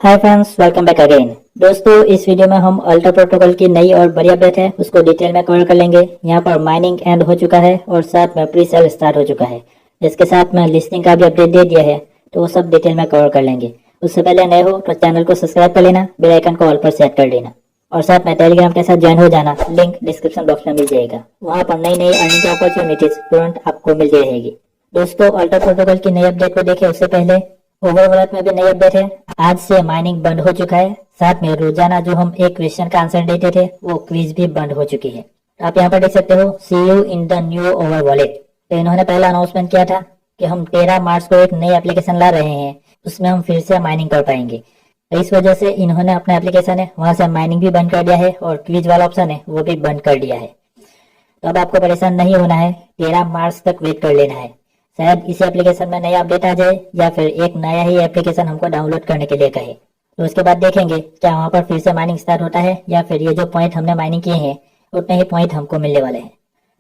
Hi friends, welcome back again. दोस्तों, इस video में हम अल्ट्रा प्रोटोकॉल की नई और बड़ी अपडेट है उसको डिटेल में कवर कर लेंगे। यहाँ पर माइनिंग एंड हो चुका है और साथ में प्री सेल स्टार्ट हो चुका है। इसके साथ में लिस्टिंग का भी अपडेट दे दिया है, तो वो सब डिटेल में कवर कर लेंगे। उससे पहले नए हो तो चैनल को सब्सक्राइब कर लेना, बेल आइकन को ऑल पर सेट कर देना और साथ में टेलीग्राम के साथ ज्वाइन हो जाना। लिंक डिस्क्रिप्शन बॉक्स में मिल जाएगा। वहाँ पर नई नई अर्निंग अपॉर्चुनिटीज तुरंत आपको मिल जाएगी। दोस्तों, अल्ट्रा प्रोटोकॉल की नई अपडेट को देखें उससे पहले ओवरऑल में भी नई अपडेट है। आज से माइनिंग बंद हो चुका है। साथ में रोजाना जो हम एक क्वेश्चन का आंसर देते थे वो क्विज भी बंद हो चुकी है। आप यहाँ पर देख सकते हो, see you in the new over wallet. तो इन्होंने पहला अनाउंसमेंट किया था कि हम 13 मार्च को एक नई एप्लीकेशन ला रहे हैं, उसमें हम फिर से माइनिंग कर पाएंगे। तो इस वजह से इन्होंने अपना एप्लीकेशन है वहां से माइनिंग भी बंद कर दिया है और क्विज वाला ऑप्शन है वो भी बंद कर दिया है। तो अब आपको परेशान नहीं होना है, 13 मार्च तक वेट कर लेना है। शायद इस एप्लीकेशन में नया अपडेट आ जाए या फिर एक नया ही एप्लीकेशन हमको डाउनलोड करने के लिए कहे। तो उसके बाद देखेंगे क्या वहां पर फिर से माइनिंग स्टार्ट होता है या फिर ये जो पॉइंट हमने माइनिंग किए हैं उतने ही पॉइंट हमको मिलने वाले हैं।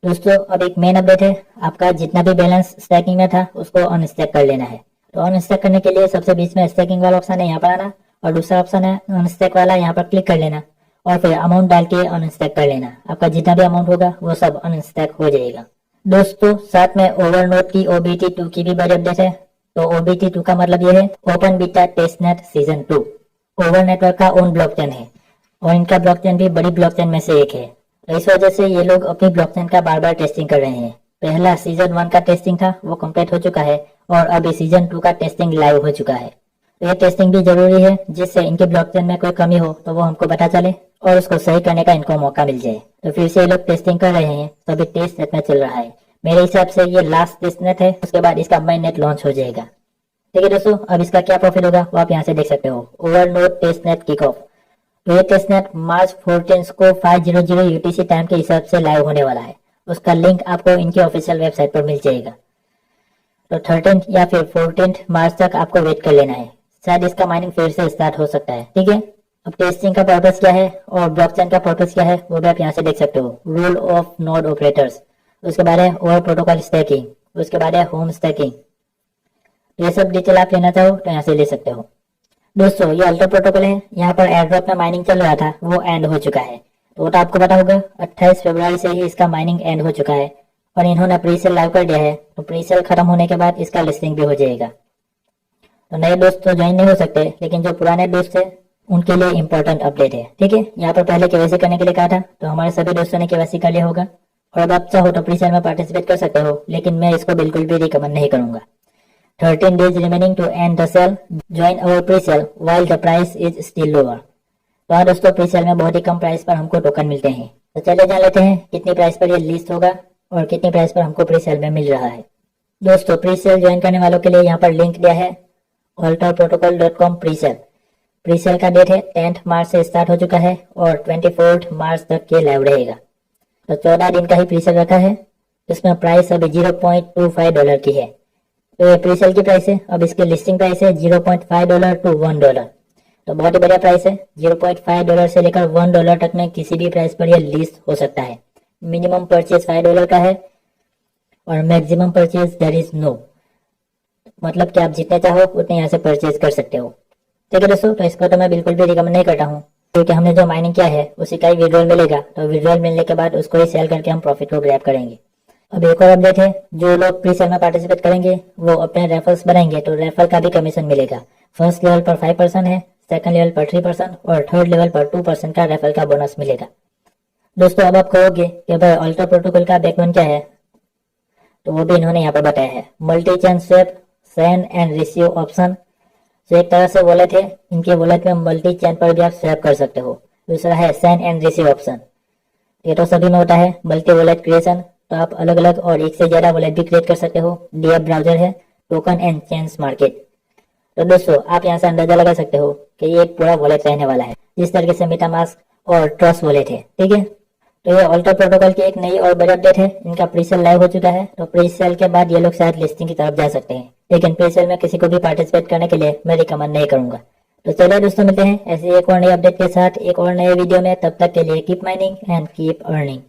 दोस्तों, अब एक मेन अपडेट है, आपका जितना भी बैलेंस स्टैकिंग में था उसको अनस्टैक कर लेना है। तो अनस्टैक करने के लिए सबसे बीच में स्टैकिंग वाला ऑप्शन है, यहाँ पर आना और दूसरा ऑप्शन है अनस्टैक वाला, यहाँ पर क्लिक कर लेना और फिर अमाउंट डाल के अनस्टैक कर लेना। आपका जितना भी अमाउंट होगा वो सब अनस्टैक हो जाएगा। दोस्तों, साथ में ओवरनोड की OBT2 की भी बड़ी अपडेट है। तो OBT2 का मतलब ये है open beta testnet season 2। Over network का ओन ब्लॉकचेन है और इनका ब्लॉकचेन भी बड़ी ब्लॉकचेन में से एक है। तो इस वजह से ये लोग अपनी ब्लॉकचेन का बार बार टेस्टिंग कर रहे हैं। पहला सीजन 1 का टेस्टिंग था वो कंप्लीट हो चुका है और अभी सीजन 2 का टेस्टिंग लाइव हो चुका है। तो ये टेस्टिंग भी जरूरी है जिससे इनके ब्लॉकचेन में कोई कमी हो तो वो हमको पता चले और उसको सही करने का इनको मौका मिल जाए। तो फिर से ये लोग टेस्टिंग कर रहे हैं, तो अभी टेस्ट नेट में चल रहा है। मेरे हिसाब से ये लास्ट टेस्ट नेट है, उसके बाद इसका मेन नेट लॉन्च हो जाएगा। ठीक है दोस्तों, अब इसका क्या प्रॉफिट होगा वो आप यहाँ से देख सकते हो। ओवरनोड टेस्ट नेट किक ऑफ। तो ये टेस्ट नेट मार्च 14 को 5:00 UTC टाइम के हिसाब से लाइव होने वाला है। उसका लिंक आपको इनकी ऑफिशियल वेबसाइट पर मिल जाएगा। तो 13 या फिर 14 मार्च तक आपको वेट कर लेना है, शायद इसका माइनिंग फिर से स्टार्ट हो सकता है। ठीक है, अब टेस्टिंग का पर्पस क्या है और ब्लॉकचेन का पर्पस क्या है वो भी आप यहाँ से देख सकते हो। रूल ऑफ नोड ऑपरेटर्स, उसके बाद है ओवर प्रोटोकॉल स्टैकिंग, उसके बाद है होम स्टैकिंग। ये सब डिटेल आप लेना चाहो तो यहाँ से ले सकते हो। दोस्तों, ये अल्ट्रा प्रोटोकॉल है, यहाँ पर एयरड्रॉप में माइनिंग चल रहा था वो एंड हो चुका है। तो वो तो आपको पता होगा 28 फरवरी से ही इसका माइनिंग एंड हो चुका है और इन्होंने प्री सेल लाइव कर दिया है। तो प्री सेल खत्म होने के बाद इसका लिस्टिंग भी हो जाएगा। तो नए दोस्त तो ज्वाइन नहीं हो सकते, लेकिन जो पुराने दोस्त है उनके लिए इंपॉर्टेंट अपडेट है। ठीक है, यहाँ पर पहले केवाईसी करने के लिए कहा था, तो हमारे सभी दोस्तों ने केवाईसी कर लिया होगा और अब आप चाहो तो प्री सेल में पार्टिसिपेट कर सकते हो, लेकिन मैं इसको बिल्कुल भी रिकमेंड नहीं करूंगा। 13 days remaining to end the sale. Join our pre-sale while the price is still lower. तो हाँ दोस्तों, प्री सेल में बहुत ही कम प्राइस पर हमको टोकन मिलते हैं। तो चलिए जान लेते हैं कितनी प्राइस पर ये लिस्ट होगा और कितनी प्राइस पर हमको प्री सेल में मिल रहा है। दोस्तों, प्री सेल ज्वाइन करने वालों के लिए यहाँ पर लिंक दिया है altraprotocol.com pre sale. Pre sale का डेट है 10 मार्च से स्टार्ट हो चुका है और 24 मार्च तक ये लाइव रहेगा। तो 14 दिन का ही प्री सेल रखा है। इसमें प्राइस अभी $0.25 की है। तो ये प्री सेल की प्राइस है। अब इसकी लिस्टिंग प्राइस है $0.5 to $1। तो बहुत ही बढ़िया प्राइस है। $0.5 से लेकर $1 तक में किसी भी प्राइस पर यह लिस्ट हो सकता है। मिनिमम परचेज $5 का है और maximum purchase there is no, मतलब कि आप जितने चाहो उतने यहाँ से परचेज कर सकते हो। ठीक है दोस्तों, तो इसको तो मैं बिल्कुल भी रिकमेंड नहीं करता हूँ, क्योंकि हमने जो माइनिंग किया है उसी का ही विड्रॉल मिलेगा। तो विड्रॉल मिलने के बाद उसको ही सेल करके हम प्रॉफिट को ग्रैब करेंगे। अब एक और अपडेट है, जो लोग प्री सेल में पार्टिसिपेट करेंगे वो अपने रेफरल्स बनाएंगे तो रेफरल का भी कमीशन मिलेगा। फर्स्ट लेवल पर 5% है, सेकंड लेवल पर 3% और थर्ड लेवल पर 2% का रेफरल का बोनस मिलेगा। दोस्तों, अब आप कहोगे कि भाई अल्ट्रा प्रोटोकॉल का बैकबोन क्या है, तो वो भी इन्होंने यहाँ पर बताया है। Multi chain swap, send and receive option. तो एक तरह से वॉलेट है, इनके वॉलेट में मल्टी चेन पर भी आप स्वैप कर सकते हो। दूसरा है सेंड एंड रिसीव ऑप्शन, ये तो सभी में होता है। मल्टी वॉलेट क्रिएशन, तो आप अलग अलग और एक से ज्यादा वॉलेट भी क्रिएट कर सकते हो। डीएफ ब्राउजर है, टोकन एंड चेन्स मार्केट। तो दोस्तों, आप यहाँ से अंदाजा लगा सकते हो कि ये एक पूरा वॉलेट रहने वाला है, जिस तरीके से मेटामास्क और ट्रस्ट वॉलेट है। ठीक है, तो ये अल्ट्रा प्रोटोकॉल की एक नई और बड़ी अपडेट है। इनका प्री सेल लाइव हो चुका है, तो प्री सेल के बाद ये लोग शायद लिस्टिंग की तरफ जा सकते हैं, लेकिन प्री सेल में किसी को भी पार्टिसिपेट करने के लिए मैं रिकमेंड नहीं करूंगा। तो चलिए दोस्तों, मिलते हैं ऐसे एक और नई अपडेट के साथ एक और नए वीडियो में। तब तक के लिए keep mining and keep earning.